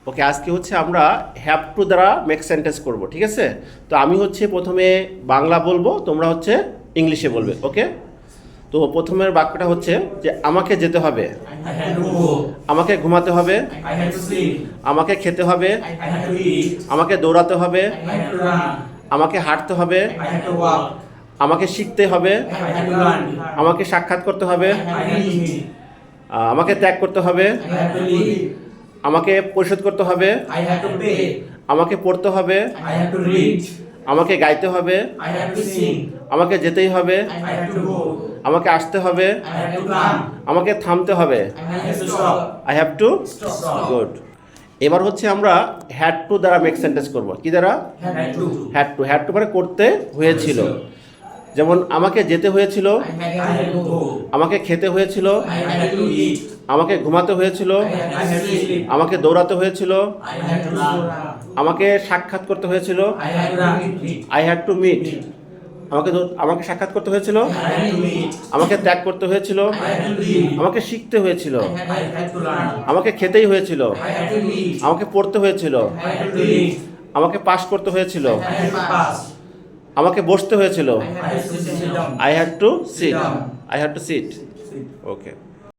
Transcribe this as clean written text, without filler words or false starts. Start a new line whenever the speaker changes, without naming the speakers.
ওকে, আজকে হচ্ছে আমরা হ্যাভ টু দ্বারা মেক সেন্টেন্স করব, ঠিক আছে? তো আমি হচ্ছে প্রথমে বাংলা বলবো, তোমরা হচ্ছে ইংলিশে বলবে, ওকে? তো প্রথমের বাক্যটা হচ্ছে যে আমাকে যেতে হবে,
I had to go.
আমাকে ঘুমাতে হবে,
I had to sleep.
আমাকে খেতে হবে,
I had to eat.
আমাকে দৌড়াতে হবে,
I had to run.
আমাকে হাঁটতে হবে,
I had to walk.
আমাকে শিখতে হবে,
I had to learn.
আমাকে সাক্ষাৎ করতে হবে,
I had to meet.
আমাকে ত্যাগ করতে হবে,
I had to leave.
আমাকে পরিশোধ করতে হবে,
I had to pay.
আমাকে পড়তে হবে,
I had to read.
আমাকে গাইতে হবে,
I had to sing.
আমাকে যেতেই হবে,
I had to go.
আমাকে আসতে হবে,
I had to come.
আমাকে থামতে হবে,
I had to stop.
I have to
Stop.
Good. এবার হচ্ছে আমরা হ্যাড টু দ্বারা মেক সেন্টেন্স করব। কি দ্বারা?
Had to.
হ্যাড টু মানে করতে হয়েছিল। যেমন আমাকে যেতে হয়েছিল,
I had to go.
আমাকে খেতে হয়েছিল,
I had to eat.
আমাকে ঘুমাতে হয়েছিল,
I had to sleep.
আমাকে দৌড়াতে হয়েছিল,
I had to run.
আমাকে সাক্ষাৎ করতে হয়েছিল,
I had to meet.
I had to meet, আমাকে সাক্ষাৎ করতে হয়েছিল,
I had to meet.
আমাকে ত্যাগ করতে হয়েছিল,
I had to leave.
আমাকে শিখতে হয়েছিল,
I had to learn.
আমাকে খেতেই হয়েছিল,
I had to eat.
আমাকে পড়তে হয়েছিল,
I had to read.
আমাকে পাস করতে হয়েছিল,
I had to pass.
আমাকে বসতে হয়েছিল,
I had to sit down.
I had to sit,
down.
I had to sit.
Sit.
Okay.